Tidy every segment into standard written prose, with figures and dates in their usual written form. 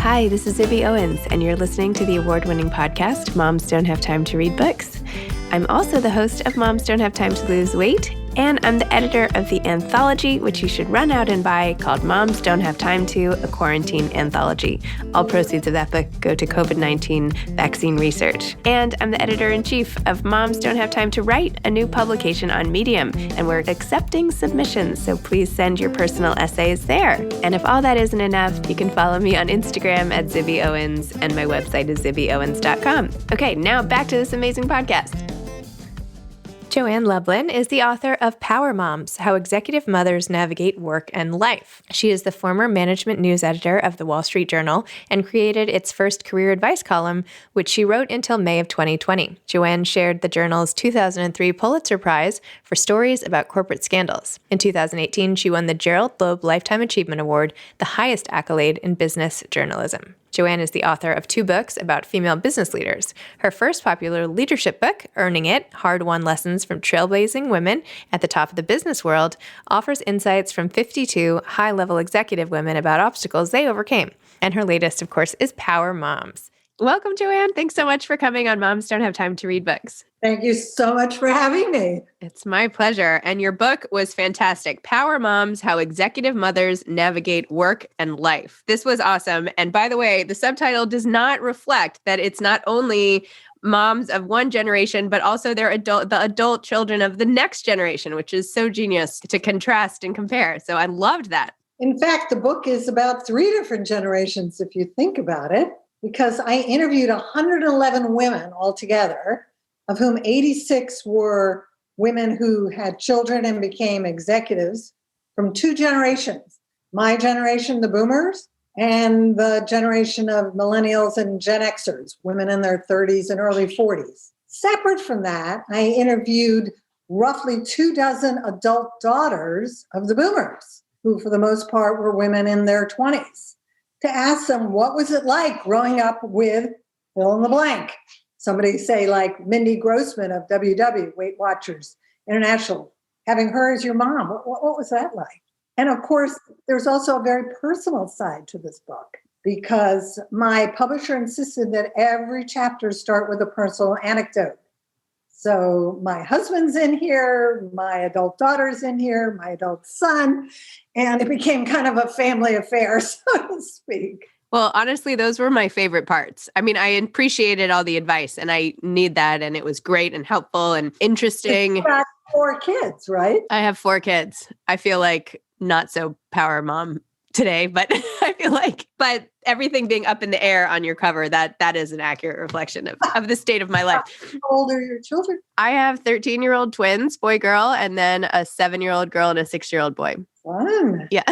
Hi, this is Zibby Owens, and you're listening to the award-winning podcast, Moms Don't Have Time to Read Books. I'm also the host of Moms Don't Have Time to Lose Weight, and I'm the editor of the anthology, which you should run out and buy, called Moms Don't Have Time to, a quarantine anthology. All proceeds of that book go to COVID-19 vaccine research. And I'm the editor-in-chief of Moms Don't Have Time to Write, a new publication on Medium, and we're accepting submissions, so please send your personal essays there. And if all that isn't enough, you can follow me on Instagram at Zibby Owens, and my website is zibbyowens.com. Okay, now back to this amazing podcast. Joann Lublin is the author of Power Moms: How Executive Mothers Navigate Work and Life. She is the former management news editor of the Wall Street Journal and created its first career advice column, which she wrote until May of 2020. Joann shared the journal's 2003 Pulitzer Prize for stories about corporate scandals. In 2018, she won the Gerald Loeb Lifetime Achievement Award, the highest accolade in business journalism. Joann is the author of 2 books about female business leaders. Her first popular leadership book, Earning It: Hard-Won Lessons from Trailblazing Women at the Top of the Business World, offers insights from 52 high-level executive women about obstacles they overcame. And her latest, of course, is Power Moms. Welcome, Joann. Thanks so much for coming on Moms Don't Have Time to Read Books. Thank you so much for having me. It's my pleasure. And your book was fantastic. Power Moms: How Executive Mothers Navigate Work and Life. This was awesome. And by the way, the subtitle does not reflect that it's not only moms of one generation, but also the adult children of the next generation, which is so genius to contrast and compare. So I loved that. In fact, the book is about 3 different generations, if you think about it, because I interviewed 111 women altogether, of whom 86 were women who had children and became executives from 2 generations. My generation, the boomers, and the generation of millennials and Gen Xers, women in their 30s and early 40s. Separate from that, I interviewed roughly 24 adult daughters of the boomers, who for the most part were women in their 20s, to ask them, what was it like growing up with fill in the blank? Somebody say like Mindy Grossman of WW, Weight Watchers International, having her as your mom. What was that like? And of course, there's also a very personal side to this book, because my publisher insisted that every chapter start with a personal anecdote. So my husband's in here, my adult daughter's in here, my adult son, and it became kind of a family affair, so to speak. Well, honestly, those were my favorite parts. I mean, I appreciated all the advice, and I need that, and it was great and helpful and interesting. You've got 4 kids, right? I have 4 kids. I feel like not so power mom today, but I feel like, but everything being up in the air on your cover, that is an accurate reflection of the state of my life. How old are your children? I have 13-year-old twins, boy, girl, and then a 7-year-old girl and a 6-year-old boy. Fun. Yeah.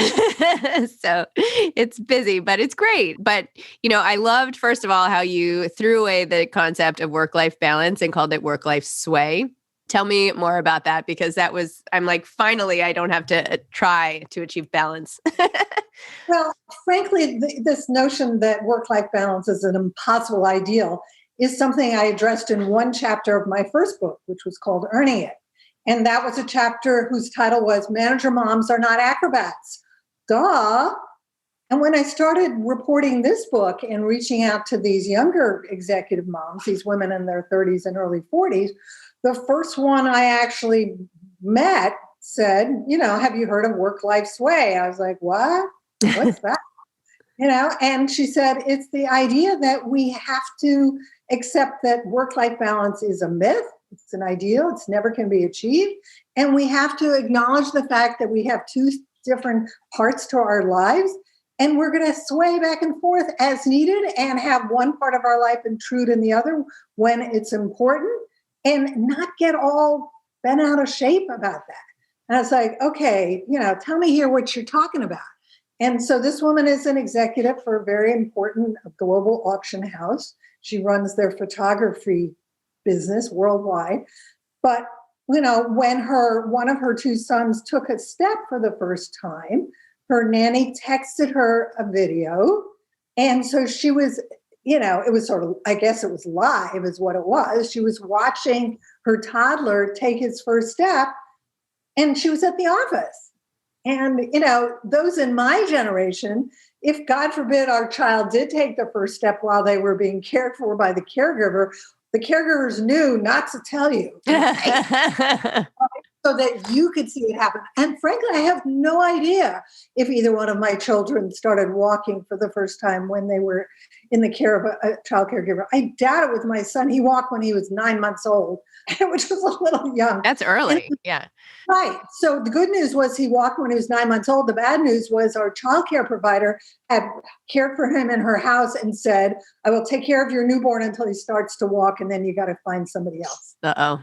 So it's busy, but it's great. But, I loved, first of all, how you threw away the concept of work-life balance and called it work-life sway. Tell me more about that, because I'm like, finally, I don't have to try to achieve balance. Well, frankly, this notion that work-life balance is an impossible ideal is something I addressed in one chapter of my first book, which was called Earning It. And that was a chapter whose title was Manager Moms Are Not Acrobats. Duh. And when I started reporting this book and reaching out to these younger executive moms, these women in their 30s and early 40s, the first one I actually met said, have you heard of work-life sway? I was like, what? What's that? And she said, it's the idea that we have to accept that work-life balance is a myth. It's an ideal. It's never can be achieved. And we have to acknowledge the fact that we have 2 different parts to our lives. And we're going to sway back and forth as needed and have one part of our life intrude in the other when it's important, and not get all bent out of shape about that. And I was like, okay, tell me here what you're talking about. And so this woman is an executive for a very important global auction house. She runs their photography business worldwide. But, when one of her 2 sons took a step for the first time, her nanny texted her a video. And so she was, it was sort of, I guess it was live is what it was. She was watching her toddler take his first step, and she was at the office. And, those in my generation, if God forbid our child did take the first step while they were being cared for by the caregivers knew not to tell you, okay? So that you could see it happen. And frankly, I have no idea if either one of my children started walking for the first time when they were in the care of a child caregiver. I doubt it with my son. He walked when he was 9 months old, which was a little young. That's early. Yeah. Right. So the good news was he walked when he was 9 months old. The bad news was our child care provider had cared for him in her house and said, I will take care of your newborn until he starts to walk, and then you got to find somebody else. Uh-oh.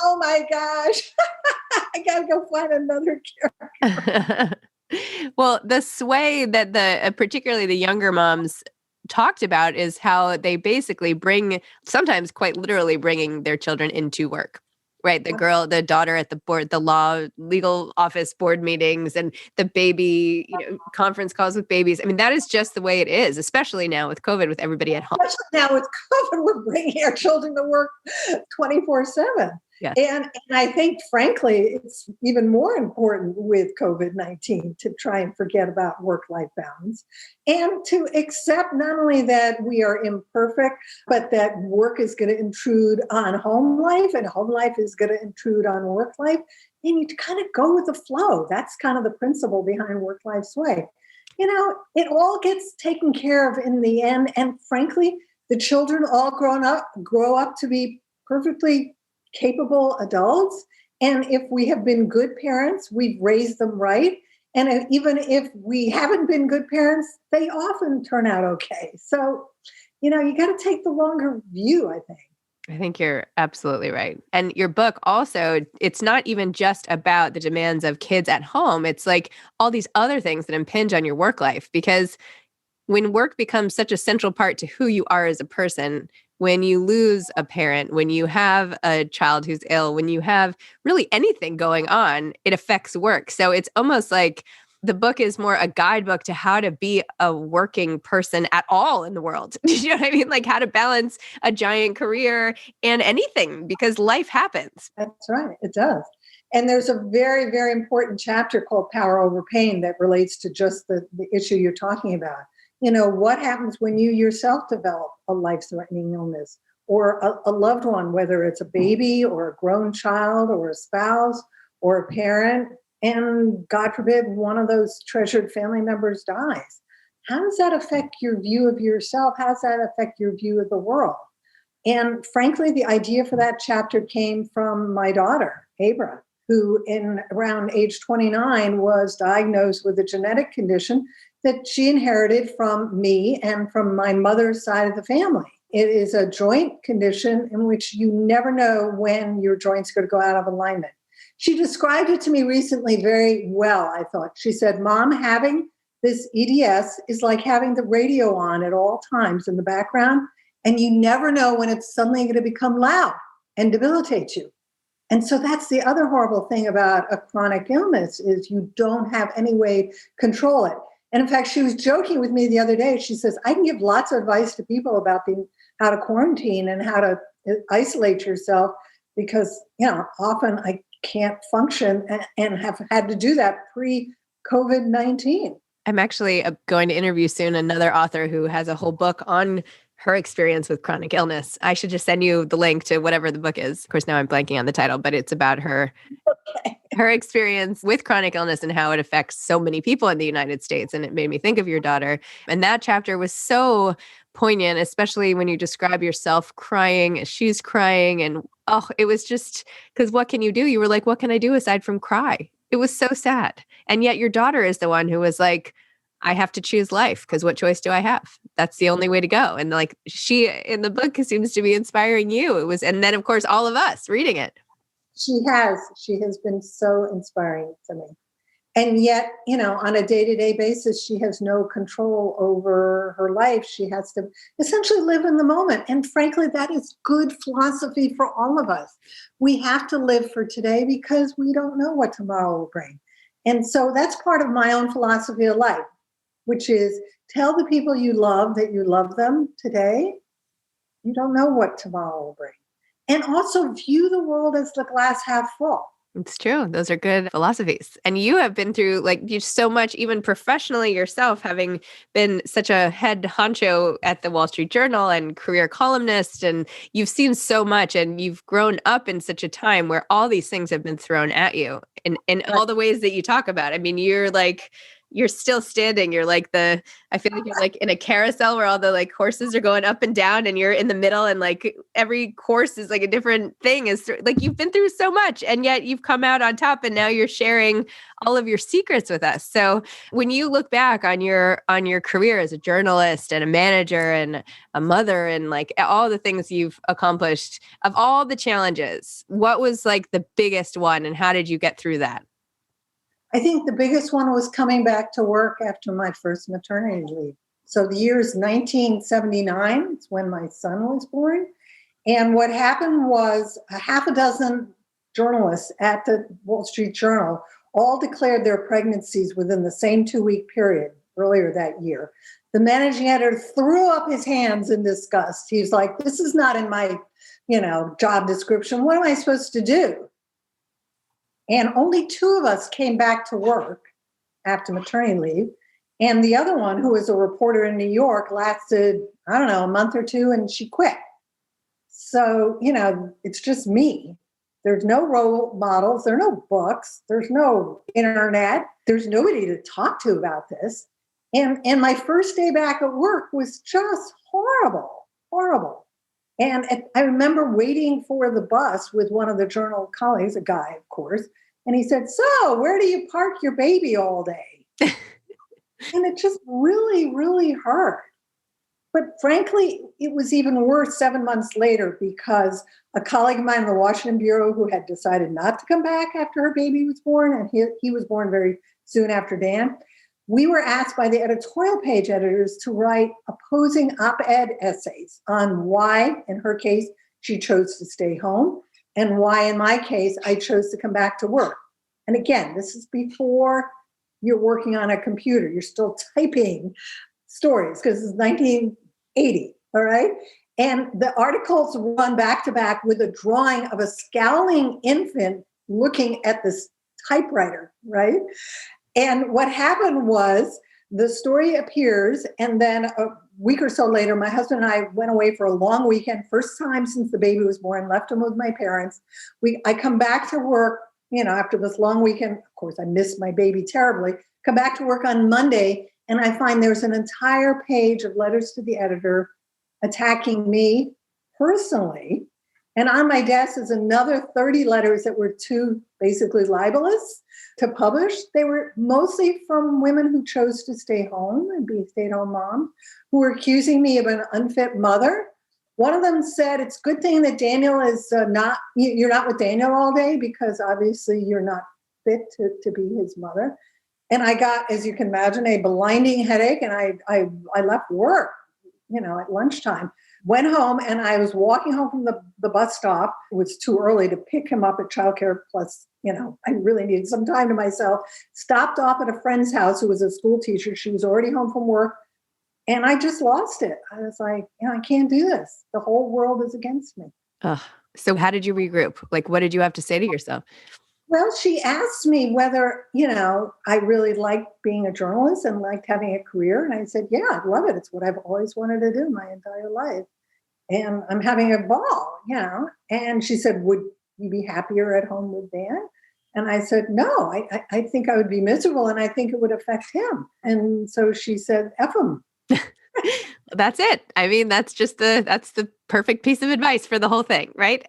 Oh my gosh. I got to go find another caregiver. Well, the sway that particularly the younger moms talked about is how they basically sometimes quite literally bringing their children into work. Right. The daughter at the board, the legal office board meetings and the baby, conference calls with babies. I mean, that is just the way it is, especially now with COVID, with everybody at home. Especially now with COVID, we're bringing our children to work 24/7. Yes. And I think, frankly, it's even more important with COVID-19 to try and forget about work-life balance and to accept not only that we are imperfect, but that work is going to intrude on home life and home life is going to intrude on work life. And you kind of go with the flow. That's kind of the principle behind work-life sway. It all gets taken care of in the end. And frankly, the children all grow up to be perfectly capable adults. And if we have been good parents, we've raised them right. And even if we haven't been good parents, they often turn out okay. So, you got to take the longer view, I think. I think you're absolutely right. And your book also, it's not even just about the demands of kids at home. It's like all these other things that impinge on your work life, because when work becomes such a central part to who you are as a person, when you lose a parent, when you have a child who's ill, when you have really anything going on, it affects work. So it's almost like the book is more a guidebook to how to be a working person at all in the world. You know what I mean? Like how to balance a giant career and anything, because life happens. That's right. It does. And there's a very, very important chapter called Power Over Pain that relates to just the issue you're talking about. What happens when you yourself develop a life-threatening illness or a loved one, whether it's a baby or a grown child or a spouse or a parent, and God forbid one of those treasured family members dies. How does that affect your view of yourself? How does that affect your view of the world? And frankly, the idea for that chapter came from my daughter, Abra, who in around age 29 was diagnosed with a genetic condition that she inherited from me and from my mother's side of the family. It is a joint condition in which you never know when your joint's going to go out of alignment. She described it to me recently very well, I thought. She said, Mom, having this EDS is like having the radio on at all times in the background, and you never know when it's suddenly going to become loud and debilitate you. And so that's the other horrible thing about a chronic illness is you don't have any way to control it. And in fact, she was joking with me the other day. She says, I can give lots of advice to people about how to quarantine and how to isolate yourself because, often I can't function and have had to do that pre-COVID-19. I'm actually going to interview soon another author who has a whole book on her experience with chronic illness. I should just send you the link to whatever the book is. Of course, now I'm blanking on the title, but it's about her experience with chronic illness and how it affects so many people in the United States. And it made me think of your daughter. And that chapter was so poignant, especially when you describe yourself crying as she's crying. And it was just because what can you do? You were like, what can I do aside from cry? It was so sad. And yet your daughter is the one who was like, I have to choose life because what choice do I have? That's the only way to go. And like she in the book seems to be inspiring you. And then of course, all of us reading it. She has been so inspiring to me. And yet, on a day-to-day basis, she has no control over her life. She has to essentially live in the moment. And frankly, that is good philosophy for all of us. We have to live for today because we don't know what tomorrow will bring. And so that's part of my own philosophy of life, which is tell the people you love that you love them today. You don't know what tomorrow will bring. And also view the world as the glass half full. It's true. Those are good philosophies. And you have been through like you so much, even professionally yourself, having been such a head honcho at the Wall Street Journal and career columnist. And you've seen so much and you've grown up in such a time where all these things have been thrown at you in all the ways that you talk about. I mean, you're still standing. I feel like you're like in a carousel where all the like horses are going up and down and you're in the middle and like every course is like a different thing like you've been through so much and yet you've come out on top and now you're sharing all of your secrets with us. So when you look back on your career as a journalist and a manager and a mother and like all the things you've accomplished, of all the challenges, what was like the biggest one and how did you get through that? I think the biggest one was coming back to work after my first maternity leave. So the year is 1979. It's when my son was born. And what happened was a half a dozen journalists at the Wall Street Journal all declared their pregnancies within the same 2-week period earlier that year. The managing editor threw up his hands in disgust. He's like, this is not in my, job description. What am I supposed to do? And only 2 of us came back to work after maternity leave. And the other one, who was a reporter in New York, lasted, a month or 2, and she quit. So, it's just me. There's no role models. There are no books. There's no internet. There's nobody to talk to about this. And my first day back at work was just horrible, horrible. And I remember waiting for the bus with one of the journal colleagues, a guy, of course, and he said, so where do you park your baby all day? And it just really, really hurt. But frankly, it was even worse 7 months later because a colleague of mine in the Washington Bureau who had decided not to come back after her baby was born, and he was born very soon after Dan, we were asked by the editorial page editors to write opposing op-ed essays on why, in her case, she chose to stay home, and why, in my case, I chose to come back to work. And again, this is before you're working on a computer. You're still typing stories because it's 1980, all right? And the articles run back to back with a drawing of a scowling infant looking at this typewriter, right? And what happened was the story appears, and then a week or so later, my husband and I went away for a long weekend, first time since the baby was born, left him with my parents. I come back to work, after this long weekend. Of course, I missed my baby terribly. Come back to work on Monday, and I find there's an entire page of letters to the editor attacking me personally. And on my desk is another 30 letters that were too basically libelous to publish. They were mostly from women who chose to stay home and be stay-at-home moms, who were accusing me of an unfit mother. One of them said, it's a good thing that Daniel is you're not with Daniel all day because obviously you're not fit to be his mother. And I got, as you can imagine, a blinding headache, and I left work, at lunchtime. Went home, and I was walking home from the bus stop. It was too early to pick him up at childcare. Plus, I really needed some time to myself. Stopped off at a friend's house who was a school teacher. She was already home from work. And I just lost it. I was like, I can't do this. The whole world is against me. So how did you regroup? Like, what did you have to say to yourself? Well, she asked me whether, I really liked being a journalist and liked having a career. And I said, yeah, I love it. It's what I've always wanted to do my entire life. And I'm having a ball, And she said, would you be happier at home with Dan? And I said, no, I think I would be miserable and I think it would affect him. And so she said, F him. That's it. I mean, that's the perfect piece of advice for the whole thing, right?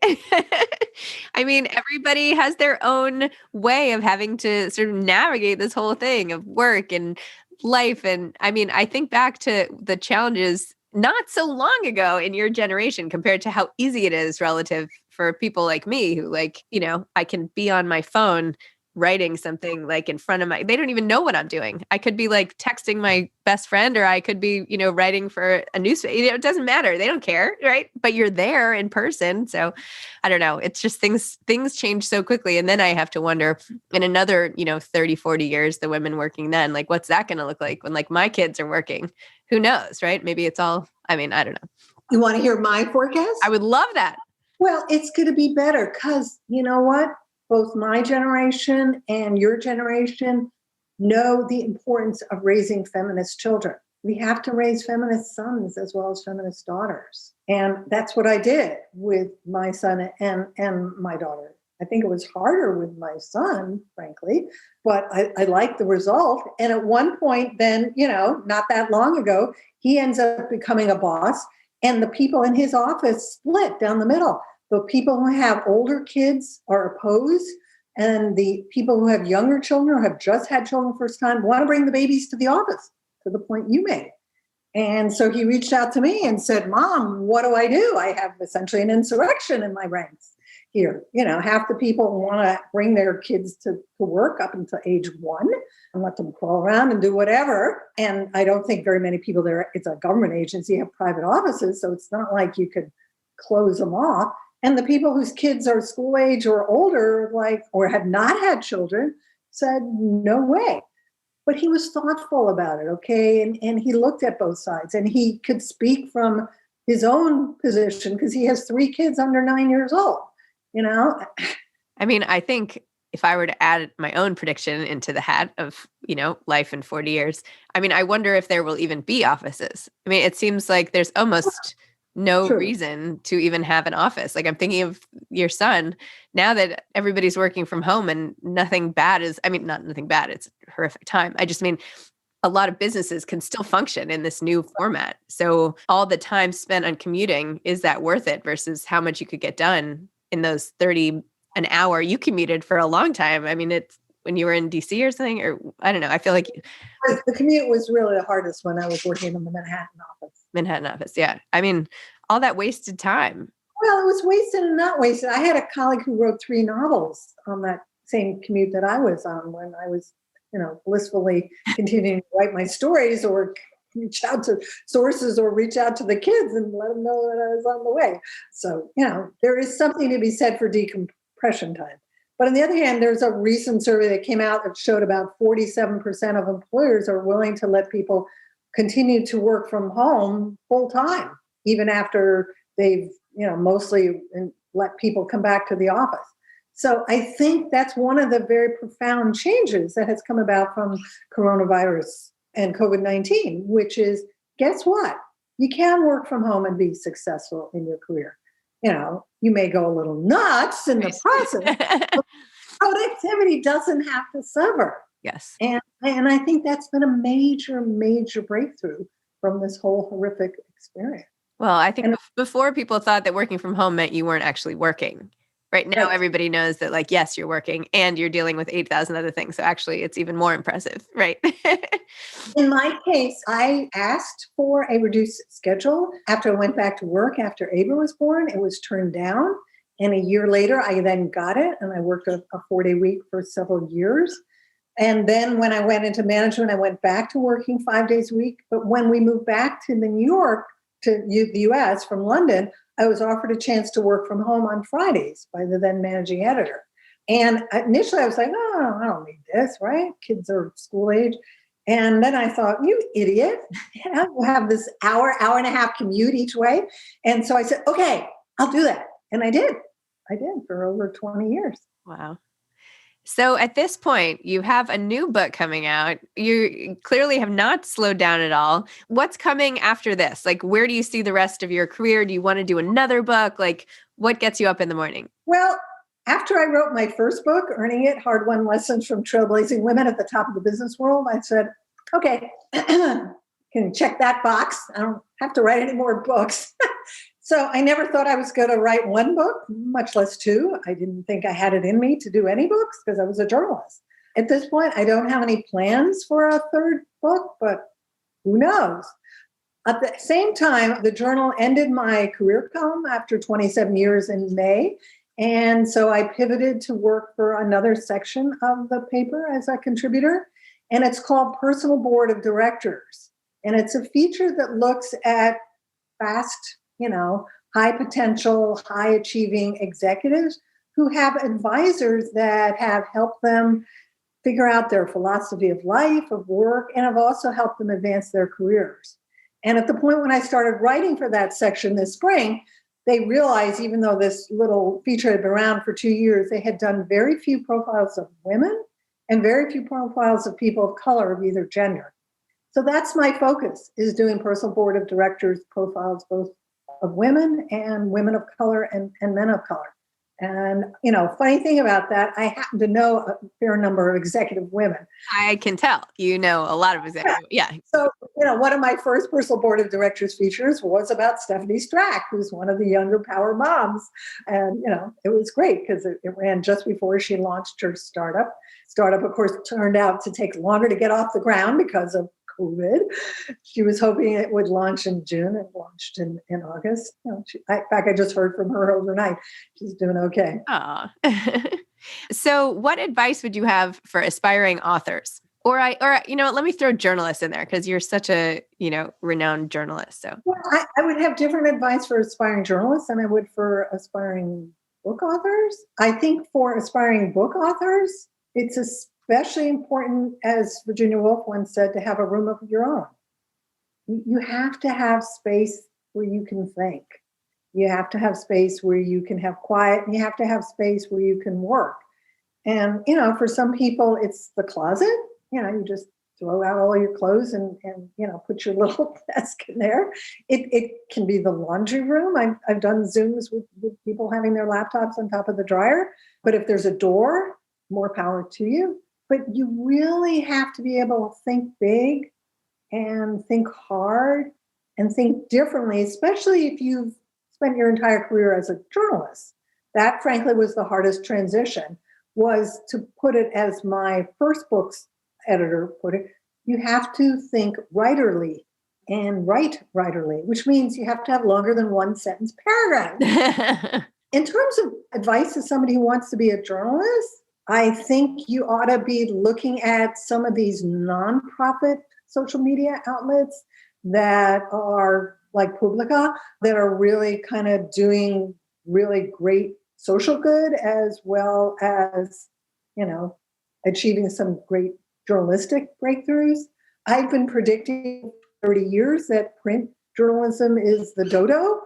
I mean, everybody has their own way of having to sort of navigate this whole thing of work and life. And I mean, I think back to the challenges not so long ago in your generation compared to how easy it is relative for people like me who I can be on my phone writing something like in front of they don't even know what I'm doing. I could be like texting my best friend, or I could be, writing for a newspaper. It doesn't matter. They don't care. Right. But you're there in person. So I don't know. It's just things change so quickly. And then I have to wonder in another, 30, 40 years, the women working then, like, what's that going to look like when like my kids are working? Who knows? Right. Maybe it's all, I don't know. You want to hear my forecast? I would love that. Well, it's going to be better because you know what? both my generation and your generation know the importance of raising feminist children. We have to raise feminist sons as well as feminist daughters. And that's what I did with my son and my daughter. I think it was harder with my son, frankly, but I liked the result. And at one point then, not that long ago, he ends up becoming a boss, and the people in his office split down the middle. The people who have older kids are opposed, and the people who have younger children or have just had children first time want to bring the babies to the office, to the point you made. And so he reached out to me and said, Mom, what do? I have essentially an insurrection in my ranks here. Half the people want to bring their kids to work up until age 1 and let them crawl around and do whatever. And I don't think very many people there, it's a government agency, have private offices, so it's not like you could close them off. And the people whose kids are school age or older, or had not had children, said, no way. But he was thoughtful about it, okay? And he looked at both sides, and he could speak from his own position because he has 3 kids under 9 years old. I mean, I think if I were to add my own prediction into the hat of, life in 40 years, I mean, I wonder if there will even be offices. I mean, it seems like there's almost no reason to even have an office. Like, I'm thinking of your son now that everybody's working from home and nothing bad not nothing bad. It's a horrific time. I just mean, a lot of businesses can still function in this new format. So all the time spent on commuting, is that worth it versus how much you could get done in those 30 an hour you commuted for a long time? I mean, it's when you were in DC or something, or I don't know. I feel like the commute was really the hardest when I was working in the Manhattan office. Yeah. I mean, all that wasted time. Well, it was wasted and not wasted. I had a colleague who wrote 3 novels on that same commute that I was on when I was, blissfully continuing to write my stories or reach out to sources or reach out to the kids and let them know that I was on the way. So, there is something to be said for decompression time. But on the other hand, there's a recent survey that came out that showed about 47% of employers are willing to let people continue to work from home full time, even after they've, mostly let people come back to the office. So I think that's one of the very profound changes that has come about from coronavirus and COVID-19, which is, guess what? You can work from home and be successful in your career. You may go a little nuts in the process, but productivity doesn't have to suffer. Yes. And I think that's been a major, major breakthrough from this whole horrific experience. Well, I think before people thought that working from home meant you weren't actually working. Right now, everybody knows that, yes, you're working and you're dealing with 8,000 other things. So actually, it's even more impressive, right? In my case, I asked for a reduced schedule after I went back to work after Ava was born. It was turned down. And a year later, I then got it. And I worked a 4-day week for several years. And then when I went into management, I went back to working 5 days a week. But when we moved back to New York, to the US from London, I was offered a chance to work from home on Fridays by the then managing editor. And initially I was like, oh, I don't need this, right? Kids are school age. And then I thought, you idiot, you have this hour and a half commute each way. And so I said, okay, I'll do that. And I did for over 20 years. Wow. So at this point, you have a new book coming out. You clearly have not slowed down at all. What's coming after this? Where do you see the rest of your career? Do you want to do another book? What gets you up in the morning? Well, after I wrote my first book, Earning It, Hard-Won Lessons from Trailblazing Women at the Top of the Business World, I said, okay, can check that box. I don't have to write any more books. So I never thought I was going to write one book, much less 2. I didn't think I had it in me to do any books because I was a journalist. At this point, I don't have any plans for a 3rd book, but who knows? At the same time, the journal ended my career column after 27 years in May. And so I pivoted to work for another section of the paper as a contributor. And it's called Personal Board of Directors. And it's a feature that looks at fast, high potential, high achieving executives who have advisors that have helped them figure out their philosophy of life, of work, and have also helped them advance their careers. And at the point when I started writing for that section this spring, they realized, even though this little feature had been around for 2 years, they had done very few profiles of women and very few profiles of people of color of either gender. So that's my focus, is doing personal board of directors profiles, both of women and women of color and men of color. And, funny thing about that, I happen to know a fair number of executive women. I can tell. You know a lot of executive. Yeah. So, one of my first personal board of directors features was about Stephanie Strack, who's one of the younger power moms. And, it was great because it ran just before she launched her startup. Startup, of course, turned out to take longer to get off the ground because of COVID. She was hoping it would launch in June. It launched in August. In fact, I just heard from her overnight. She's doing okay. Aw. So what advice would you have for aspiring authors? Or let me throw journalists in there because you're such a, renowned journalist. So I would have different advice for aspiring journalists than I would for aspiring book authors. I think for aspiring book authors, it's especially important, as Virginia Woolf once said, to have a room of your own. You have to have space where you can think. You have to have space where you can have quiet, and you have to have space where you can work. And, for some people, it's the closet. You just throw out all your clothes and put your little desk in there. It can be the laundry room. I've done Zooms with people having their laptops on top of the dryer. But if there's a door, more power to you. But you really have to be able to think big and think hard and think differently, especially if you've spent your entire career as a journalist. That, frankly, was the hardest transition, was to put it as my first book's editor put it. You have to think writerly and write writerly, which means you have to have longer than one sentence paragraph. In terms of advice to somebody who wants to be a journalist, I think you ought to be looking at some of these nonprofit social media outlets that are like Publica, that are really kind of doing really great social good, as well as, achieving some great journalistic breakthroughs. I've been predicting 30 years that print journalism is the dodo.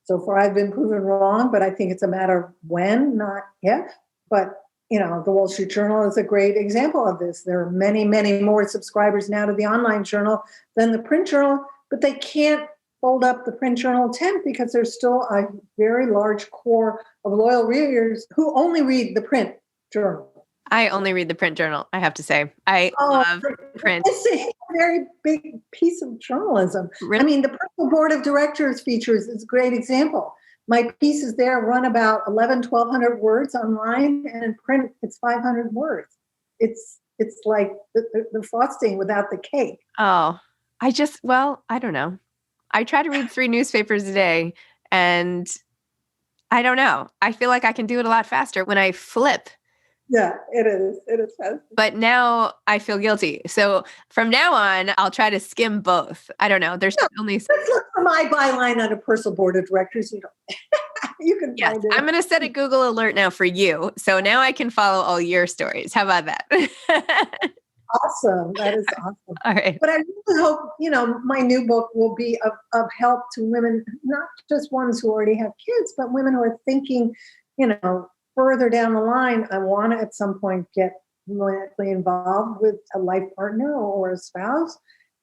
So far, I've been proven wrong, but I think it's a matter of when, not if. But the Wall Street Journal is a great example of this. There are many, many more subscribers now to the online journal than the print journal, but they can't fold up the print journal tent because there's still a very large core of loyal readers who only read the print journal. I only read the print journal, I have to say. I love print. It's a very big piece of journalism. Really? I mean, the Personal Board of Directors features is a great example. My pieces there run about 1,100 words online, and in print, it's 500 words. It's like the frosting without the cake. Oh, I don't know. I try to read 3 newspapers a day, and I don't know. I feel like I can do it a lot faster when I flip. Yeah, it is. It is fast. But now I feel guilty. So from now on, I'll try to skim both. I don't know. There's only... Let's look for my byline on a personal board of directors. You can find it. I'm going to set a Google alert now for you. So now I can follow all your stories. How about that? Awesome. That is awesome. All right. But I really hope, my new book will be of help to women, not just ones who already have kids, but women who are thinking, further down the line. I want to at some point get romantically involved with a life partner or a spouse.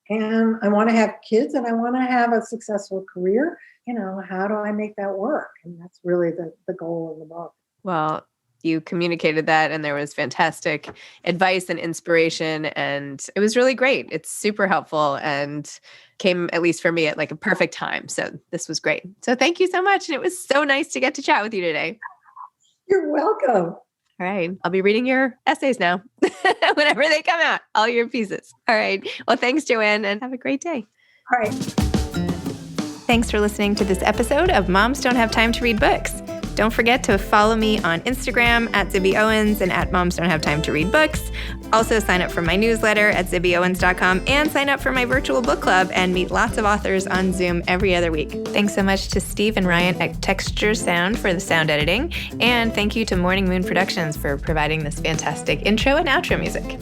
And I want to have kids and I want to have a successful career. How do I make that work? And that's really the goal of the book. Well, you communicated that and there was fantastic advice and inspiration and it was really great. It's super helpful and came, at least for me, at like a perfect time. So this was great. So thank you so much. And it was so nice to get to chat with you today. You're welcome. All right. I'll be reading your essays now whenever they come out, all your pieces. All right. Well, thanks, Joann, and have a great day. All right. Thanks for listening to this episode of Moms Don't Have Time to Read Books. Don't forget to follow me on Instagram at Zibby Owens and at Moms Don't Have Time to Read Books. Also sign up for my newsletter at zibbyowens.com and sign up for my virtual book club and meet lots of authors on Zoom every other week. Thanks so much to Steve and Ryan at Texture Sound for the sound editing. And thank you to Morning Moon Productions for providing this fantastic intro and outro music.